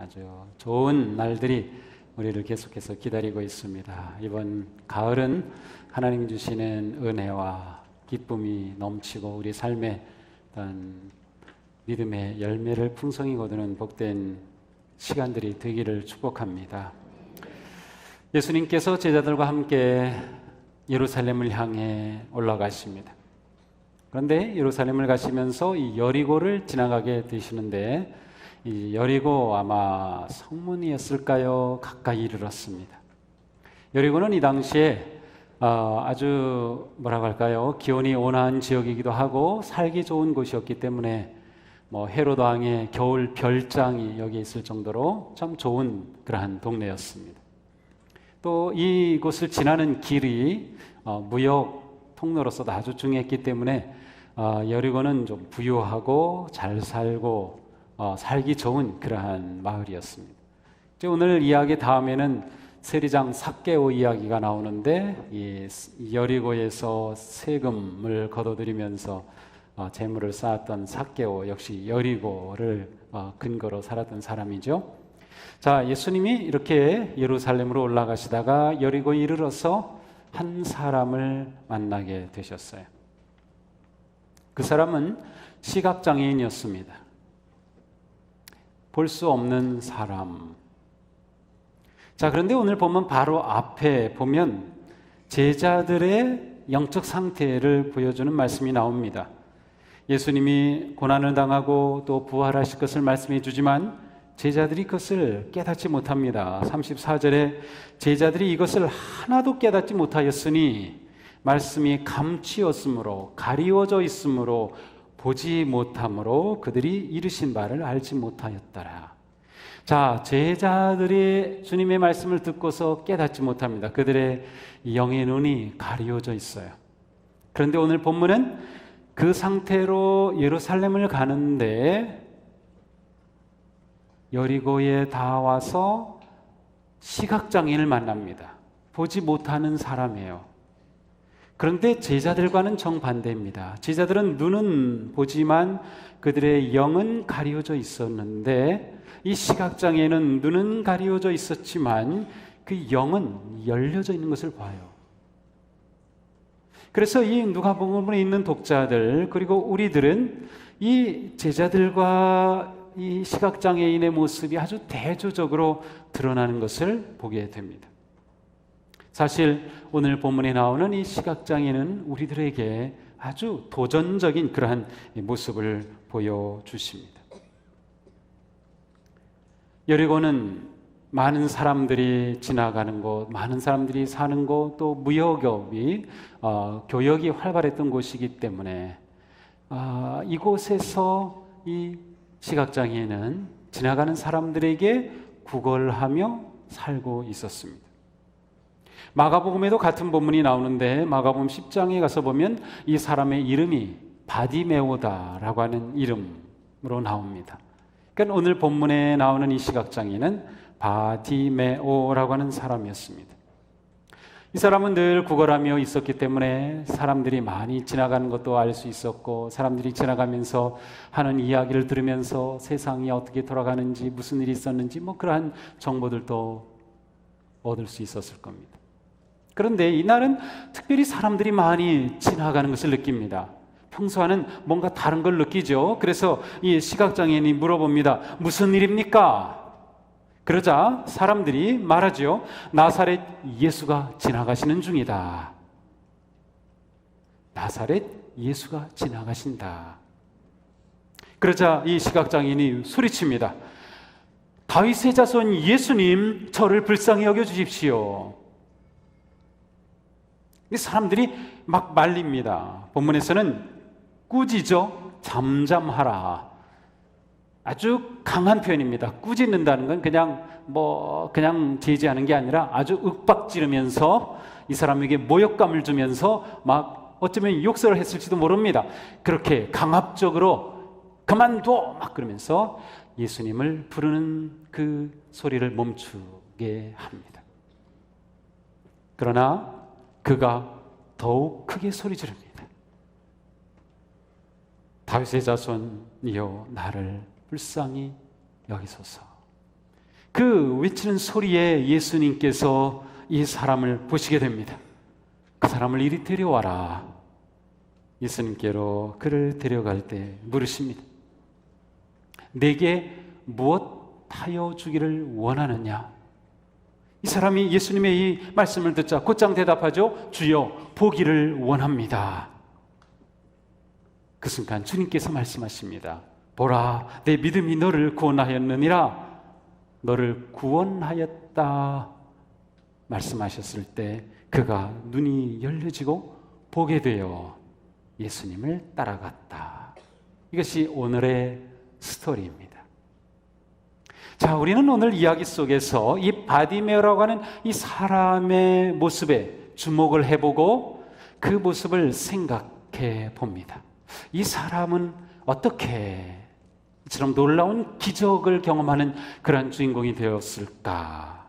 아주 좋은 날들이 우리를 계속해서 기다리고 있습니다. 이번 가을은 하나님 주시는 은혜와 기쁨이 넘치고 우리 삶의 어떤 믿음의 열매를 풍성히 거두는 복된 시간들이 되기를 축복합니다. 예수님께서 제자들과 함께 예루살렘을 향해 올라가십니다. 그런데 예루살렘을 가시면서 이 여리고를 지나가게 되시는데 이 여리고 아마 성문이었을까요? 가까이 이르렀습니다. 여리고는 이 당시에 아주 뭐라고 할까요? 기온이 온화한 지역이기도 하고 살기 좋은 곳이었기 때문에 헤롯 왕의 겨울 별장이 여기 있을 정도로 참 좋은 그러한 동네였습니다. 또 이곳을 지나는 길이 무역 통로로서도 아주 중요했기 때문에 여리고는 좀 부유하고 잘 살고 살기 좋은 그러한 마을이었습니다. 오늘 이야기 다음에는 세리장 삭개오 이야기가 나오는데 이 여리고에서 세금을 거둬들이면서 재물을 쌓았던 삭개오 역시 여리고를 근거로 살았던 사람이죠. 자, 예수님이 이렇게 예루살렘으로 올라가시다가 여리고에 이르러서 한 사람을 만나게 되셨어요. 그 사람은 시각장애인이었습니다. 볼 수 없는 사람. 자, 그런데 오늘 보면 바로 앞에 보면 제자들의 영적 상태를 보여주는 말씀이 나옵니다. 예수님이 고난을 당하고 또 부활하실 것을 말씀해 주지만 제자들이 그것을 깨닫지 못합니다. 34절에 제자들이 이것을 하나도 깨닫지 못하였으니 말씀이 감추었으므로 가리워져 있으므로 보지 못함으로 그들이 이르신 바를 알지 못하였더라. 자, 제자들이 주님의 말씀을 듣고서 깨닫지 못합니다. 그들의 영의 눈이 가리워져 있어요. 그런데 오늘 본문은 그 상태로 예루살렘을 가는데 여리고에 다 와서 시각장애인을 만납니다. 보지 못하는 사람이에요. 그런데 제자들과는 정반대입니다. 제자들은 눈은 보지만 그들의 영은 가리워져 있었는데 이 시각장애인은 눈은 가리워져 있었지만 그 영은 열려져 있는 것을 봐요. 그래서 이 누가복음에 있는 독자들 그리고 우리들은 이 제자들과 이 시각장애인의 모습이 아주 대조적으로 드러나는 것을 보게 됩니다. 사실 오늘 본문에 나오는 이 시각장애는 우리들에게 아주 도전적인 그러한 모습을 보여주십니다. 여리고는 많은 사람들이 지나가는 곳, 많은 사람들이 사는 곳, 또 무역업이 교역이 활발했던 곳이기 때문에 이곳에서 이 시각장애인은 지나가는 사람들에게 구걸하며 살고 있었습니다. 마가복음에도 같은 본문이 나오는데 마가복음 10장에 가서 보면 이 사람의 이름이 바디메오다라고 하는 이름으로 나옵니다. 그러니까 오늘 본문에 나오는 이 시각장애는 바디메오라고 하는 사람이었습니다. 이 사람은 늘 구걸하며 있었기 때문에 사람들이 많이 지나가는 것도 알 수 있었고 사람들이 지나가면서 하는 이야기를 들으면서 세상이 어떻게 돌아가는지 무슨 일이 있었는지 그러한 정보들도 얻을 수 있었을 겁니다. 그런데 이날은 특별히 사람들이 많이 지나가는 것을 느낍니다. 평소와는 뭔가 다른 걸 느끼죠. 그래서 이 시각장애인이 물어봅니다. 무슨 일입니까? 그러자 사람들이 말하죠. 나사렛 예수가 지나가시는 중이다. 나사렛 예수가 지나가신다. 그러자 이 시각장애인이 소리칩니다. 다윗의 자손 예수님, 저를 불쌍히 여겨주십시오. 사람들이 막 말립니다. 본문에서는 꾸짖어 잠잠하라. 아주 강한 표현입니다. 꾸짖는다는 건 그냥 제지하는 게 아니라 아주 윽박지르면서 이 사람에게 모욕감을 주면서 막 어쩌면 욕설을 했을지도 모릅니다. 그렇게 강압적으로 그만둬 막 그러면서 예수님을 부르는 그 소리를 멈추게 합니다. 그러나 그가 더욱 크게 소리 지릅니다. 다윗의 자손이여 나를 불쌍히 여기소서. 그 외치는 소리에 예수님께서 이 사람을 보시게 됩니다. 그 사람을 이리 데려와라. 예수님께로 그를 데려갈 때 물으십니다. 내게 무엇 하여 주기를 원하느냐? 이 사람이 예수님의 이 말씀을 듣자 곧장 대답하죠. 주여, 보기를 원합니다. 그 순간 주님께서 말씀하십니다. 보라, 내 믿음이 너를 구원하였느니라. 너를 구원하였다 말씀하셨을 때 그가 눈이 열려지고 보게 되어 예수님을 따라갔다. 이것이 오늘의 스토리입니다. 자, 우리는 오늘 이야기 속에서 이 바디메오라고 하는 이 사람의 모습에 주목을 해보고 그 모습을 생각해 봅니다. 이 사람은 어떻게 이처럼 놀라운 기적을 경험하는 그런 주인공이 되었을까?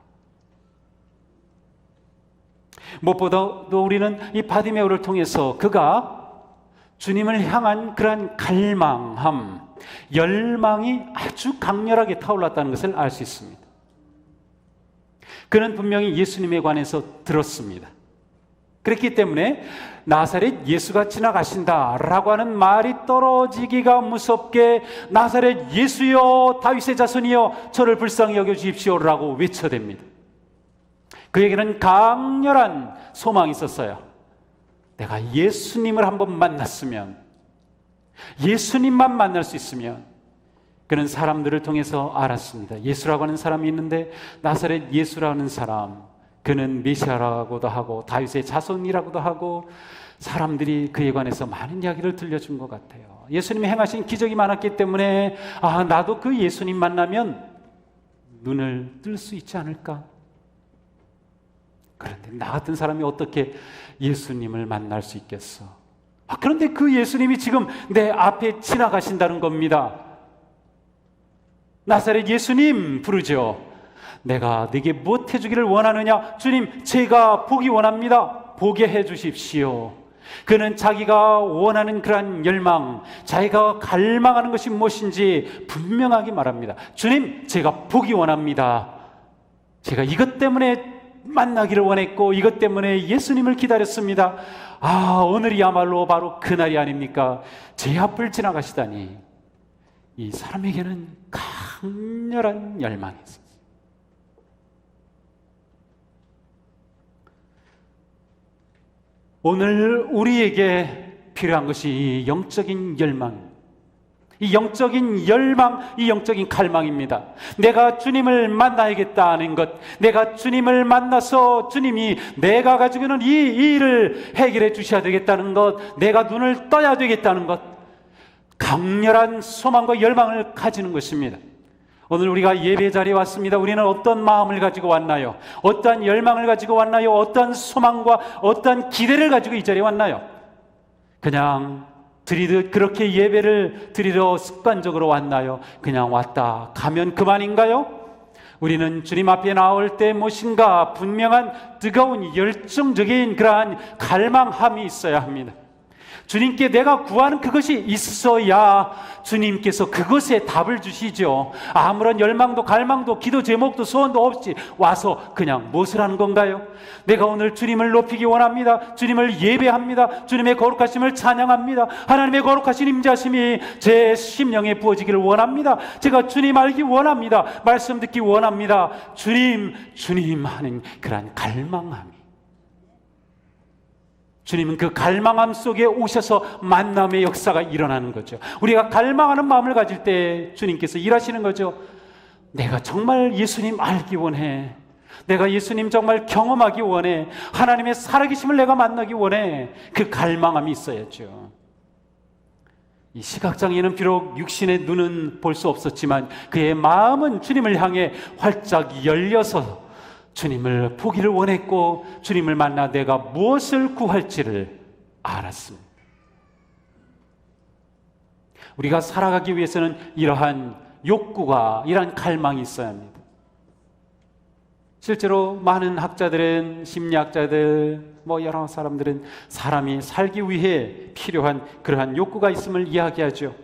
무엇보다도 우리는 이 바디메오를 통해서 그가 주님을 향한 그러한 갈망함, 열망이 아주 강렬하게 타올랐다는 것을 알 수 있습니다. 그는 분명히 예수님에 관해서 들었습니다. 그렇기 때문에 나사렛 예수가 지나가신다라고 하는 말이 떨어지기가 무섭게 나사렛 예수여, 다윗의 자손이여, 저를 불쌍히 여겨주십시오라고 외쳐댑니다. 그에게는 강렬한 소망이 있었어요. 내가 예수님을 한번 만났으면, 예수님만 만날 수 있으면. 그는 사람들을 통해서 알았습니다. 예수라고 하는 사람이 있는데 나사렛 예수라는 사람, 그는 메시아라고도 하고 다윗의 자손이라고도 하고 사람들이 그에 관해서 많은 이야기를 들려준 것 같아요. 예수님이 행하신 기적이 많았기 때문에 나도 그 예수님 만나면 눈을 뜰 수 있지 않을까? 그런데 나 같은 사람이 어떻게 예수님을 만날 수 있겠어? 그런데 그 예수님이 지금 내 앞에 지나가신다는 겁니다. 나사렛 예수님 부르죠. 내가 네게 무엇 해주기를 원하느냐? 주님, 제가 보기 원합니다. 보게 해주십시오. 그는 자기가 원하는 그러한 열망, 자기가 갈망하는 것이 무엇인지 분명하게 말합니다. 주님, 제가 보기 원합니다. 제가 이것 때문에 만나기를 원했고 이것 때문에 예수님을 기다렸습니다. 오늘이야말로 바로 그날이 아닙니까? 제 앞을 지나가시다니. 이 사람에게는 강렬한 열망이 있어요. 오늘 우리에게 필요한 것이 이 영적인 열망, 이 영적인 열망, 이 영적인 갈망입니다. 내가 주님을 만나야겠다는 것, 내가 주님을 만나서 주님이 내가 가지고 있는 이 일을 해결해 주셔야 되겠다는 것, 내가 눈을 떠야 되겠다는 것, 강렬한 소망과 열망을 가지는 것입니다. 오늘 우리가 예배 자리에 왔습니다. 우리는 어떤 마음을 가지고 왔나요? 어떤 열망을 가지고 왔나요? 어떤 소망과 어떤 기대를 가지고 이 자리에 왔나요? 그냥 드리듯 그렇게 예배를 드리러 습관적으로 왔나요? 그냥 왔다 가면 그만인가요? 우리는 주님 앞에 나올 때 무엇인가 분명한 뜨거운 열정적인 그러한 갈망함이 있어야 합니다. 주님께 내가 구하는 그것이 있어야 주님께서 그것에 답을 주시죠. 아무런 열망도 갈망도 기도 제목도 소원도 없이 와서 그냥 무엇을 하는 건가요? 내가 오늘 주님을 높이기 원합니다. 주님을 예배합니다. 주님의 거룩하심을 찬양합니다. 하나님의 거룩하신 임재하심이 제 심령에 부어지기를 원합니다. 제가 주님 알기 원합니다. 말씀 듣기 원합니다. 주님 하는 그런 갈망함이, 주님은 그 갈망함 속에 오셔서 만남의 역사가 일어나는 거죠. 우리가 갈망하는 마음을 가질 때 주님께서 일하시는 거죠. 내가 정말 예수님 알기 원해. 내가 예수님 정말 경험하기 원해. 하나님의 살아계심을 내가 만나기 원해. 그 갈망함이 있어야죠. 이 시각장애인은 비록 육신의 눈은 볼 수 없었지만 그의 마음은 주님을 향해 활짝 열려서 주님을 보기를 원했고 주님을 만나 내가 무엇을 구할지를 알았습니다. 우리가 살아가기 위해서는 이러한 욕구가, 이러한 갈망이 있어야 합니다. 실제로 많은 학자들은, 심리학자들, 여러 사람들은 사람이 살기 위해 필요한 그러한 욕구가 있음을 이야기하죠.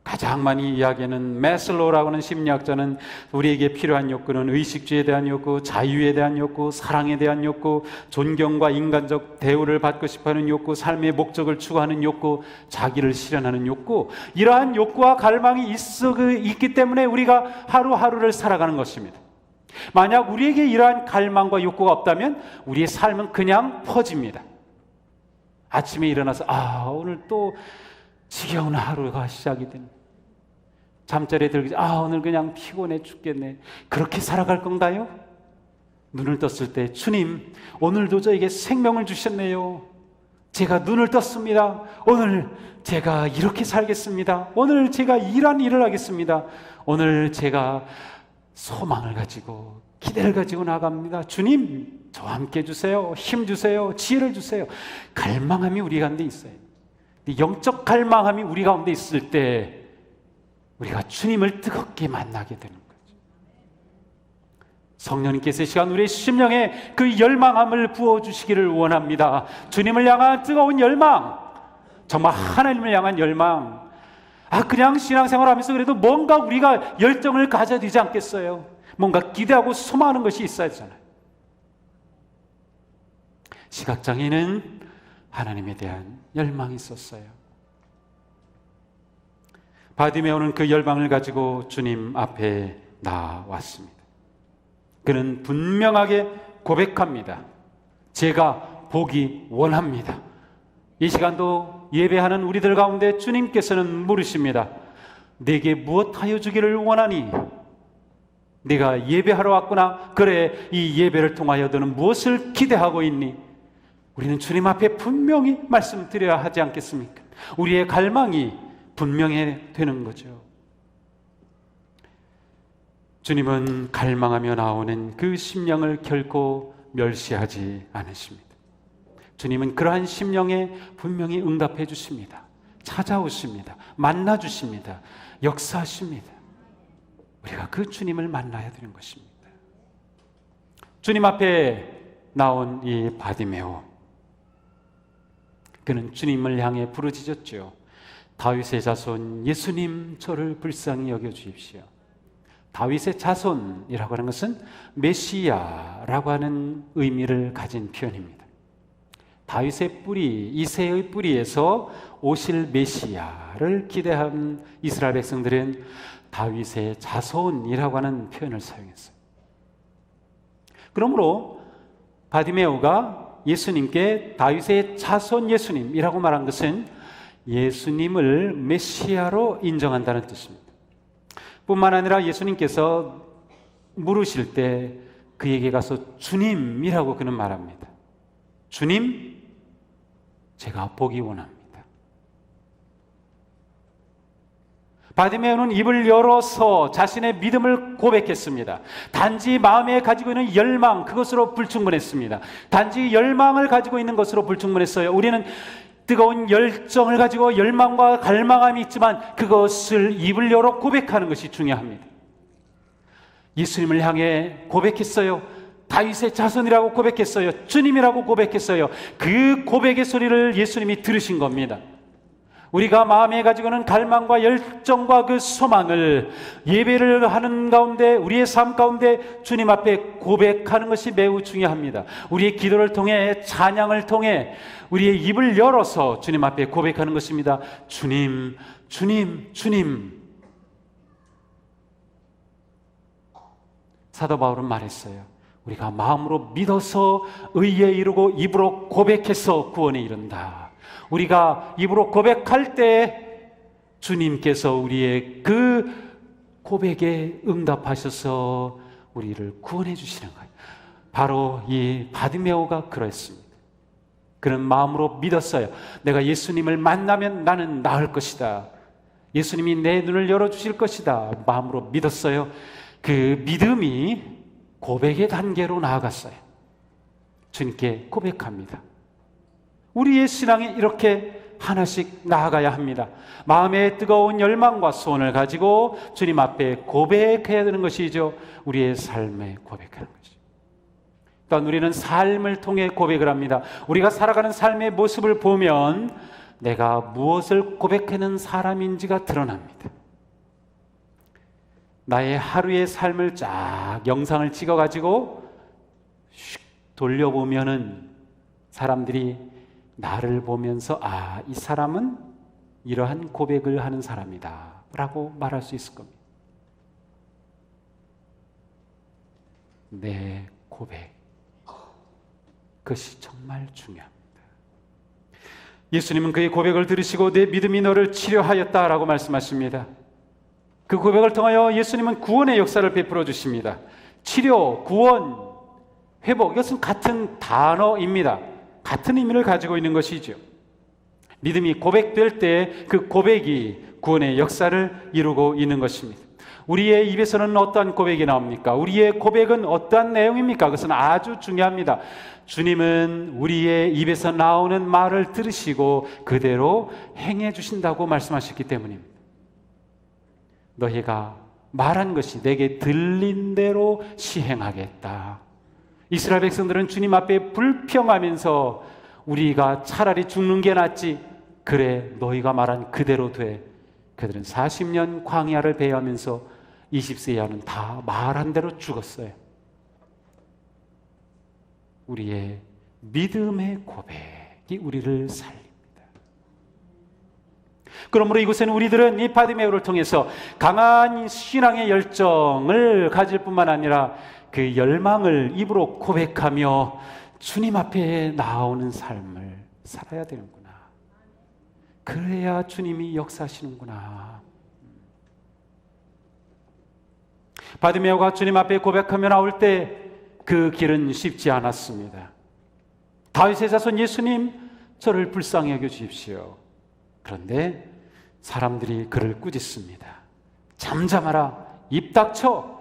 가장 많이 이야기하는 매슬로우라고 하는 심리학자는 우리에게 필요한 욕구는 의식주에 대한 욕구, 자유에 대한 욕구, 사랑에 대한 욕구, 존경과 인간적 대우를 받고 싶어하는 욕구, 삶의 목적을 추구하는 욕구, 자기를 실현하는 욕구, 이러한 욕구와 갈망이 있기 때문에 우리가 하루하루를 살아가는 것입니다. 만약 우리에게 이러한 갈망과 욕구가 없다면 우리의 삶은 그냥 퍼집니다. 아침에 일어나서 오늘 또 지겨운 하루가 시작이 됩니다. 잠자리에 들기 오늘 그냥 피곤해 죽겠네. 그렇게 살아갈 건가요? 눈을 떴을 때 주님, 오늘도 저에게 생명을 주셨네요. 제가 눈을 떴습니다. 오늘 제가 이렇게 살겠습니다. 오늘 제가 이런 일을 하겠습니다. 오늘 제가 소망을 가지고 기대를 가지고 나갑니다. 주님, 저와 함께 해주세요. 힘 주세요. 지혜를 주세요. 갈망함이 우리 가운데 있어요. 영적 갈망함이 우리 가운데 있을 때 우리가 주님을 뜨겁게 만나게 되는 거죠. 성령님께서 이 시간 우리의 심령에 그 열망함을 부어주시기를 원합니다. 주님을 향한 뜨거운 열망, 정말 하나님을 향한 열망. 그냥 신앙생활 하면서 그래도 뭔가 우리가 열정을 가져야 되지 않겠어요? 뭔가 기대하고 소망하는 것이 있어야 하잖아요. 시각장애는 하나님에 대한 열망이 있었어요. 바디메오는 그 열망을 가지고 주님 앞에 나왔습니다. 그는 분명하게 고백합니다. 제가 보기 원합니다. 이 시간도 예배하는 우리들 가운데 주님께서는 물으십니다. 내게 무엇하여 주기를 원하니? 네가 예배하러 왔구나. 그래, 이 예배를 통하여 너는 무엇을 기대하고 있니? 우리는 주님 앞에 분명히 말씀드려야 하지 않겠습니까? 우리의 갈망이 분명해야 되는 거죠. 주님은 갈망하며 나오는 그 심령을 결코 멸시하지 않으십니다. 주님은 그러한 심령에 분명히 응답해 주십니다. 찾아오십니다. 만나 주십니다. 역사하십니다. 우리가 그 주님을 만나야 되는 것입니다. 주님 앞에 나온 이 바디메오, 그는 주님을 향해 부르짖었죠. 다윗의 자손 예수님, 저를 불쌍히 여겨주십시오. 다윗의 자손이라고 하는 것은 메시아라고 하는 의미를 가진 표현입니다. 다윗의 뿌리, 이새의 뿌리에서 오실 메시아를 기대한 이스라엘 백성들은 다윗의 자손이라고 하는 표현을 사용했어요. 그러므로 바디메오가 예수님께 다윗의 자손 예수님이라고 말한 것은 예수님을 메시아로 인정한다는 뜻입니다. 뿐만 아니라 예수님께서 물으실 때 그에게 가서 주님이라고 그는 말합니다. 주님, 제가 보기 원합니다. 바디메오는 입을 열어서 자신의 믿음을 고백했습니다. 단지 마음에 가지고 있는 열망, 그것으로 불충분했습니다. 단지 열망을 가지고 있는 것으로 불충분했어요. 우리는 뜨거운 열정을 가지고 열망과 갈망함이 있지만 그것을 입을 열어 고백하는 것이 중요합니다. 예수님을 향해 고백했어요. 다윗의 자손이라고 고백했어요. 주님이라고 고백했어요. 그 고백의 소리를 예수님이 들으신 겁니다. 우리가 마음에 가지고는 갈망과 열정과 그 소망을 예배를 하는 가운데, 우리의 삶 가운데 주님 앞에 고백하는 것이 매우 중요합니다. 우리의 기도를 통해, 찬양을 통해 우리의 입을 열어서 주님 앞에 고백하는 것입니다. 주님, 주님, 주님. 사도 바울은 말했어요. 우리가 마음으로 믿어서 의에 이르고 입으로 고백해서 구원에 이른다. 우리가 입으로 고백할 때 주님께서 우리의 그 고백에 응답하셔서 우리를 구원해 주시는 거예요. 바로 이 바디메오가 그랬습니다. 그는 마음으로 믿었어요. 내가 예수님을 만나면 나는 나을 것이다. 예수님이 내 눈을 열어주실 것이다. 마음으로 믿었어요. 그 믿음이 고백의 단계로 나아갔어요. 주님께 고백합니다. 우리의 신앙이 이렇게 하나씩 나아가야 합니다. 마음의 뜨거운 열망과 소원을 가지고 주님 앞에 고백해야 되는 것이죠. 우리의 삶에 고백하는 것이죠. 또한 우리는 삶을 통해 고백을 합니다. 우리가 살아가는 삶의 모습을 보면 내가 무엇을 고백하는 사람인지가 드러납니다. 나의 하루의 삶을 쫙 영상을 찍어가지고 슉 돌려보면은 사람들이 나를 보면서 아, 이 사람은 이러한 고백을 하는 사람이다 라고 말할 수 있을 겁니다. 내 고백, 그것이 정말 중요합니다. 예수님은 그의 고백을 들으시고 내 믿음이 너를 치료하였다라고 말씀하십니다. 그 고백을 통하여 예수님은 구원의 역사를 베풀어 주십니다. 치료, 구원, 회복, 이것은 같은 단어입니다. 같은 의미를 가지고 있는 것이죠. 믿음이 고백될 때 그 고백이 구원의 역사를 이루고 있는 것입니다. 우리의 입에서는 어떠한 고백이 나옵니까? 우리의 고백은 어떠한 내용입니까? 그것은 아주 중요합니다. 주님은 우리의 입에서 나오는 말을 들으시고 그대로 행해 주신다고 말씀하셨기 때문입니다. 너희가 말한 것이 내게 들린 대로 시행하겠다. 이스라엘 백성들은 주님 앞에 불평하면서 우리가 차라리 죽는 게 낫지, 그래 너희가 말한 그대로 돼. 그들은 40년 광야를 배회하면서 20세 이하는 다 말한 대로 죽었어요. 우리의 믿음의 고백이 우리를 살립니다. 그러므로 이곳에는 우리들은 이 바디메오를 통해서 강한 신앙의 열정을 가질 뿐만 아니라 그 열망을 입으로 고백하며 주님 앞에 나오는 삶을 살아야 되는구나. 그래야 주님이 역사하시는구나. 바디메오가 주님 앞에 고백하며 나올 때 그 길은 쉽지 않았습니다. 다윗의 자손 예수님, 저를 불쌍히 여겨 주십시오. 그런데 사람들이 그를 꾸짖습니다. 잠잠하라, 입 닥쳐.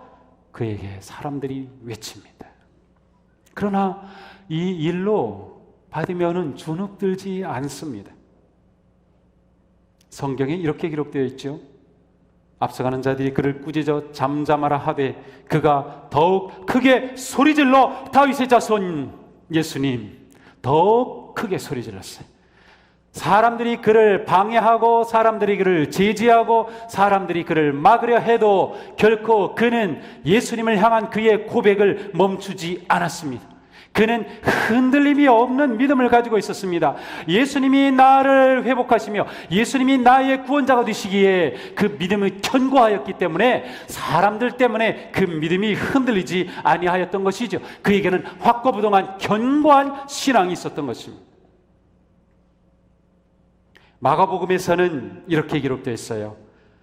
그에게 사람들이 외칩니다. 그러나 이 일로 바디메오는 주눅들지 않습니다. 성경에 이렇게 기록되어 있죠. 앞서가는 자들이 그를 꾸짖어 잠잠하라 하되 그가 더욱 크게 소리질러 다윗의 자손 예수님, 더욱 크게 소리질렀어요. 사람들이 그를 방해하고 사람들이 그를 제지하고 사람들이 그를 막으려 해도 결코 그는 예수님을 향한 그의 고백을 멈추지 않았습니다. 그는 흔들림이 없는 믿음을 가지고 있었습니다. 예수님이 나를 회복하시며 예수님이 나의 구원자가 되시기에 그 믿음을 견고하였기 때문에 사람들 때문에 그 믿음이 흔들리지 아니하였던 것이죠. 그에게는 확고부동한 견고한 신앙이 있었던 것입니다. 마가복음에서는 이렇게 기록되어 있어요.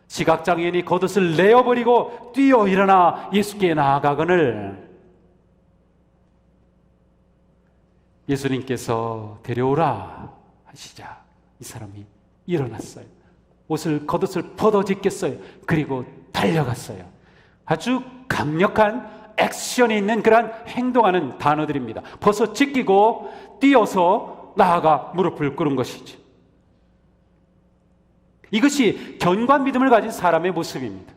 시각장애인이 겉옷을 내어버리고 뛰어 일어나 예수께 나아가거늘 예수님께서 데려오라 하시자 이 사람이 일어났어요. 겉옷을 벗어짓겠어요. 그리고 달려갔어요. 아주 강력한 액션이 있는 그런 행동하는 단어들입니다. 벗어짓기고 뛰어서 나아가 무릎을 꿇은 것이죠. 이것이 견고한 믿음을 가진 사람의 모습입니다.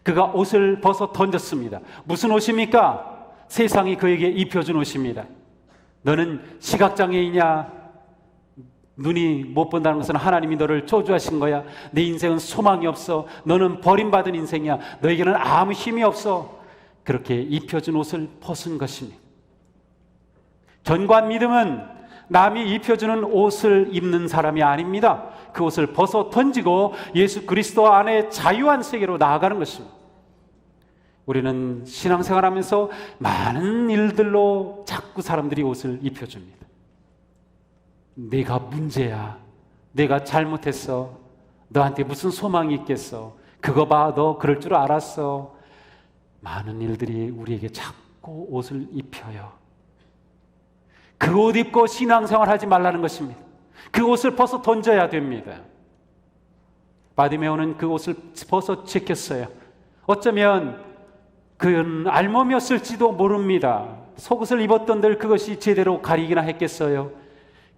그가 옷을 벗어 던졌습니다. 무슨 옷입니까? 세상이 그에게 입혀준 옷입니다. 너는 시각장애이냐? 눈이 못 본다는 것은 하나님이 너를 저주하신 거야. 내 인생은 소망이 없어. 너는 버림받은 인생이야. 너에게는 아무 힘이 없어. 그렇게 입혀준 옷을 벗은 것입니다. 견고한 믿음은 남이 입혀주는 옷을 입는 사람이 아닙니다. 그 옷을 벗어 던지고 예수 그리스도 안에 자유한 세계로 나아가는 것입니다. 우리는 신앙생활하면서 많은 일들로 자꾸 사람들이 옷을 입혀줍니다. 내가 문제야. 내가 잘못했어. 너한테 무슨 소망이 있겠어. 그거 봐. 너 그럴 줄 알았어. 많은 일들이 우리에게 자꾸 옷을 입혀요. 그 옷 입고 신앙생활 하지 말라는 것입니다. 그 옷을 벗어 던져야 됩니다. 바디메오는 그 옷을 벗어 제꼈어요. 어쩌면 그는 알몸이었을지도 모릅니다. 속옷을 입었던들 그것이 제대로 가리기나 했겠어요.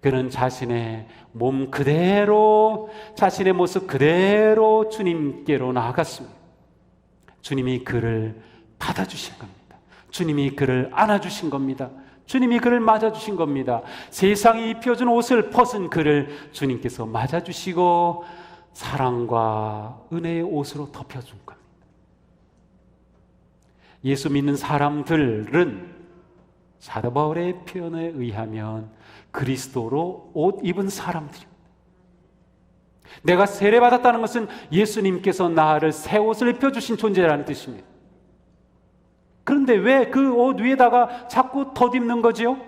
그는 자신의 몸 그대로, 자신의 모습 그대로 주님께로 나아갔습니다. 주님이 그를 받아주신 겁니다. 주님이 그를 안아주신 겁니다. 주님이 그를 맞아주신 겁니다. 세상이 입혀준 옷을 벗은 그를 주님께서 맞아주시고 사랑과 은혜의 옷으로 덮여준 겁니다. 예수 믿는 사람들은 사도 바울의 표현에 의하면 그리스도로 옷 입은 사람들입니다. 내가 세례받았다는 것은 예수님께서 나를 새 옷을 입혀주신 존재라는 뜻입니다. 그런데 왜 그 옷 위에다가 자꾸 덧입는 거지요?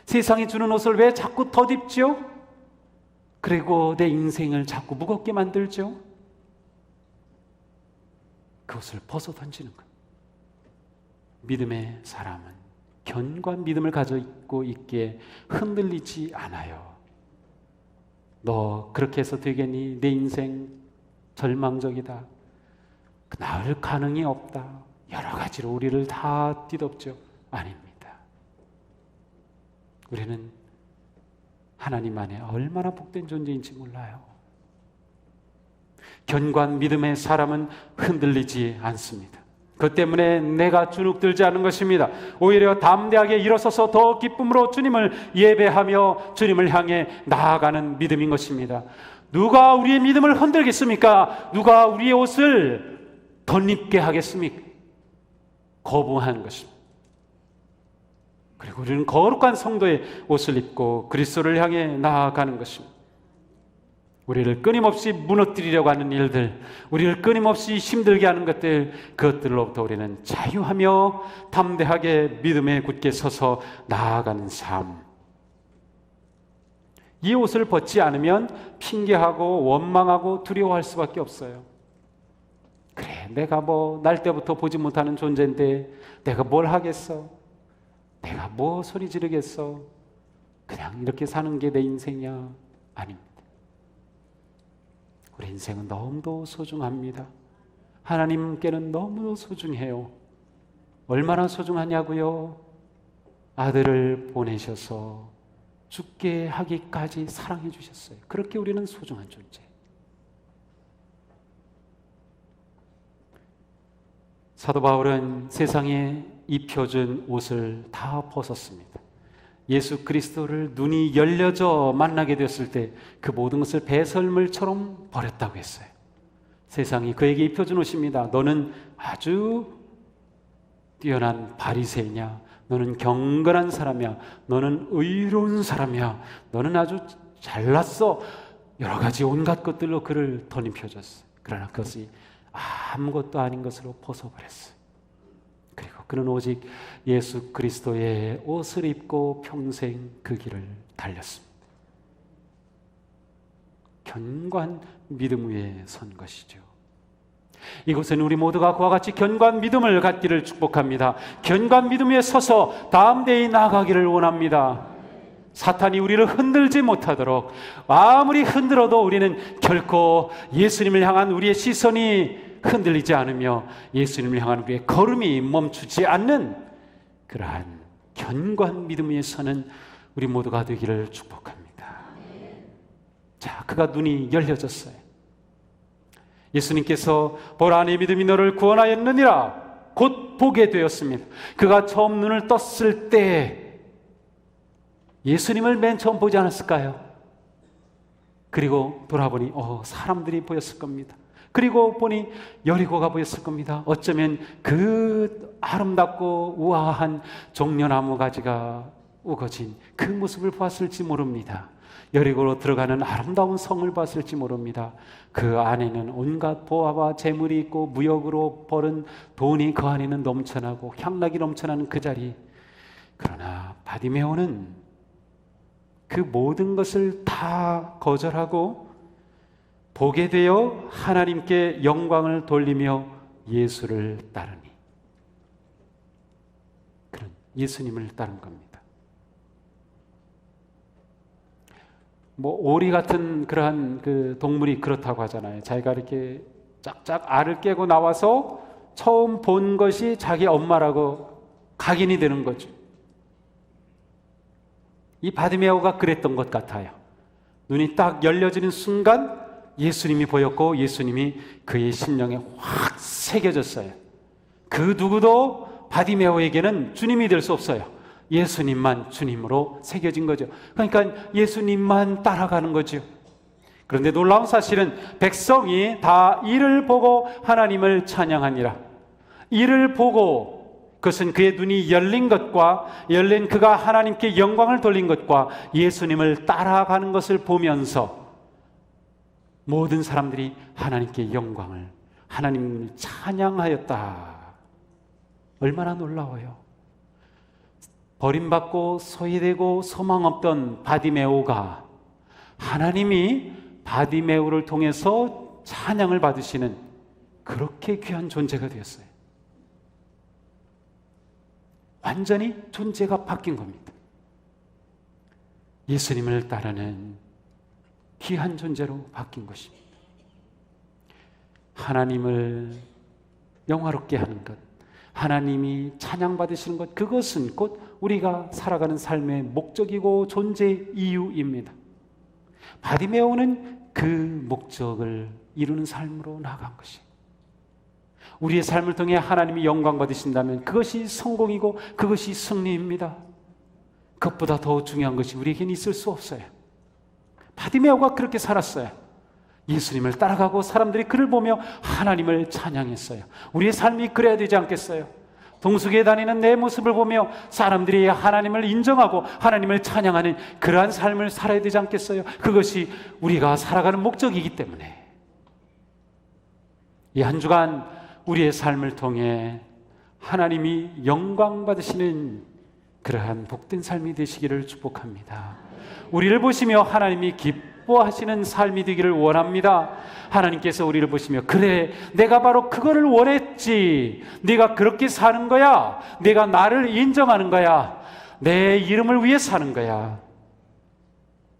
세상이 주는 옷을 왜 자꾸 덧입지요? 그리고 내 인생을 자꾸 무겁게 만들죠? 그것을 벗어 던지는 거예요. 믿음의 사람은 견고한 믿음을 가지고 있기에 흔들리지 않아요. 너 그렇게 해서 되겠니? 내 인생 절망적이다. 나을 가능이 없다. 여러 가지로 우리를 다 뒤덮죠. 아닙니다. 우리는 하나님 안에 얼마나 복된 존재인지 몰라요. 견고한 믿음의 사람은 흔들리지 않습니다. 그 때문에 내가 주눅들지 않은 것입니다. 오히려 담대하게 일어서서 더 기쁨으로 주님을 예배하며 주님을 향해 나아가는 믿음인 것입니다. 누가 우리의 믿음을 흔들겠습니까? 누가 우리의 옷을 덧입게 하겠습니까? 거부하는 것입니다. 그리고 우리는 거룩한 성도의 옷을 입고 그리스도를 향해 나아가는 것입니다. 우리를 끊임없이 무너뜨리려고 하는 일들, 우리를 끊임없이 힘들게 하는 것들, 그것들로부터 우리는 자유하며 담대하게 믿음에 굳게 서서 나아가는 삶. 이 옷을 벗지 않으면 핑계하고 원망하고 두려워할 수밖에 없어요. 그래, 내가 날 때부터 보지 못하는 존재인데 내가 뭘 하겠어? 내가 뭐 소리 지르겠어? 그냥 이렇게 사는 게 내 인생이야? 아닙니다. 우리 인생은 너무도 소중합니다. 하나님께는 너무도 소중해요. 얼마나 소중하냐고요? 아들을 보내셔서 죽게 하기까지 사랑해 주셨어요. 그렇게 우리는 소중한 존재. 사도 바울은 세상에 입혀준 옷을 다 벗었습니다. 예수 그리스도를 눈이 열려져 만나게 되었을 때 그 모든 것을 배설물처럼 버렸다고 했어요. 세상이 그에게 입혀준 옷입니다. 너는 아주 뛰어난 바리새이냐? 너는 경건한 사람이야. 너는 의로운 사람이야. 너는 아주 잘났어. 여러 가지 온갖 것들로 그를 덧입혀줬어요. 그러나 그것이 아무것도 아닌 것으로 벗어버렸어요. 그리고 그는 오직 예수 그리스도의 옷을 입고 평생 그 길을 달렸습니다. 견고한 믿음 위에 선 것이죠. 이곳에는 우리 모두가 그와 같이 견고한 믿음을 갖기를 축복합니다. 견고한 믿음 위에 서서 담대히 나아가기를 원합니다. 사탄이 우리를 흔들지 못하도록, 아무리 흔들어도 우리는 결코 예수님을 향한 우리의 시선이 흔들리지 않으며 예수님을 향한 우리의 걸음이 멈추지 않는 그러한 견고한 믿음 위에 서는 우리 모두가 되기를 축복합니다. 자, 그가 눈이 열려졌어요. 예수님께서 보라, 내 믿음이 너를 구원하였느니라 곧 보게 되었습니다. 그가 처음 눈을 떴을 때 예수님을 맨 처음 보지 않았을까요? 그리고 돌아보니 사람들이 보였을 겁니다. 그리고 보니 여리고가 보였을 겁니다. 어쩌면 그 아름답고 우아한 종려나무 가지가 우거진 그 모습을 보았을지 모릅니다. 여리고로 들어가는 아름다운 성을 봤을지 모릅니다. 그 안에는 온갖 보화와 재물이 있고 무역으로 벌은 돈이 그 안에는 넘쳐나고 향락이 넘쳐나는 그 자리. 그러나 바디메오는 그 모든 것을 다 거절하고 보게 되어 하나님께 영광을 돌리며 예수를 따르니, 그런 예수님을 따른 겁니다. 오리 같은 그러한 그 동물이 그렇다고 하잖아요. 자기가 이렇게 짝짝 알을 깨고 나와서 처음 본 것이 자기 엄마라고 각인이 되는 거죠. 이 바디메오가 그랬던 것 같아요. 눈이 딱 열려지는 순간 예수님이 보였고 예수님이 그의 심령에 확 새겨졌어요. 그 누구도 바디메오에게는 주님이 될 수 없어요. 예수님만 주님으로 새겨진 거죠. 그러니까 예수님만 따라가는 거죠. 그런데 놀라운 사실은 백성이 다 이를 보고 하나님을 찬양하니라. 이를 보고, 그것은 그의 눈이 열린 것과 열린 그가 하나님께 영광을 돌린 것과 예수님을 따라가는 것을 보면서 모든 사람들이 하나님께 영광을, 하나님을 찬양하였다. 얼마나 놀라워요. 버림받고 소외되고 소망 없던 바디메오가 하나님이 바디메오를 통해서 찬양을 받으시는 그렇게 귀한 존재가 되었어요. 완전히 존재가 바뀐 겁니다. 예수님을 따르는 귀한 존재로 바뀐 것입니다. 하나님을 영화롭게 하는 것, 하나님이 찬양받으시는 것, 그것은 곧 우리가 살아가는 삶의 목적이고 존재 이유입니다. 바디메오는 그 목적을 이루는 삶으로 나아간 것이, 우리의 삶을 통해 하나님이 영광 받으신다면 그것이 성공이고 그것이 승리입니다. 그것보다 더 중요한 것이 우리에게는 있을 수 없어요. 바디메오가 그렇게 살았어요. 예수님을 따라가고 사람들이 그를 보며 하나님을 찬양했어요. 우리의 삶이 그래야 되지 않겠어요? 동숙에 다니는 내 모습을 보며 사람들이 하나님을 인정하고 하나님을 찬양하는 그러한 삶을 살아야 되지 않겠어요? 그것이 우리가 살아가는 목적이기 때문에 이 한 주간 우리의 삶을 통해 하나님이 영광 받으시는 그러한 복된 삶이 되시기를 축복합니다. 우리를 보시며 하나님이 기뻐하시는 삶이 되기를 원합니다. 하나님께서 우리를 보시며, 그래, 내가 바로 그거를 원했지. 네가 그렇게 사는 거야. 내가 나를 인정하는 거야. 내 이름을 위해 사는 거야.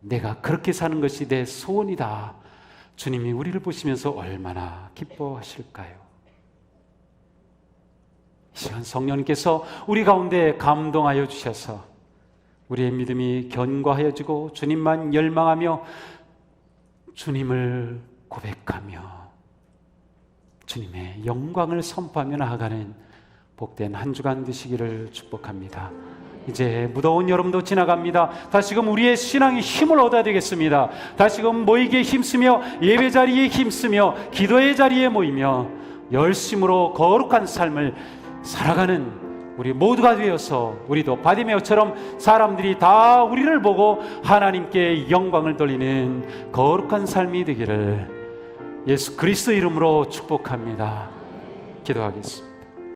내가 그렇게 사는 것이 내 소원이다. 주님이 우리를 보시면서 얼마나 기뻐하실까요? 이 시간 성령님께서 우리 가운데 감동하여 주셔서 우리의 믿음이 견고하여지고 주님만 열망하며 주님을 고백하며 주님의 영광을 선포하며 나아가는 복된 한 주간 되시기를 축복합니다. 이제 무더운 여름도 지나갑니다. 다시금 우리의 신앙이 힘을 얻어야 되겠습니다. 다시금 모이기에 힘쓰며 예배 자리에 힘쓰며 기도의 자리에 모이며 열심으로 거룩한 삶을 살아가는 우리 모두가 되어서 우리도 바디메오처럼 사람들이 다 우리를 보고 하나님께 영광을 돌리는 거룩한 삶이 되기를 예수 그리스도 이름으로 축복합니다. 기도하겠습니다.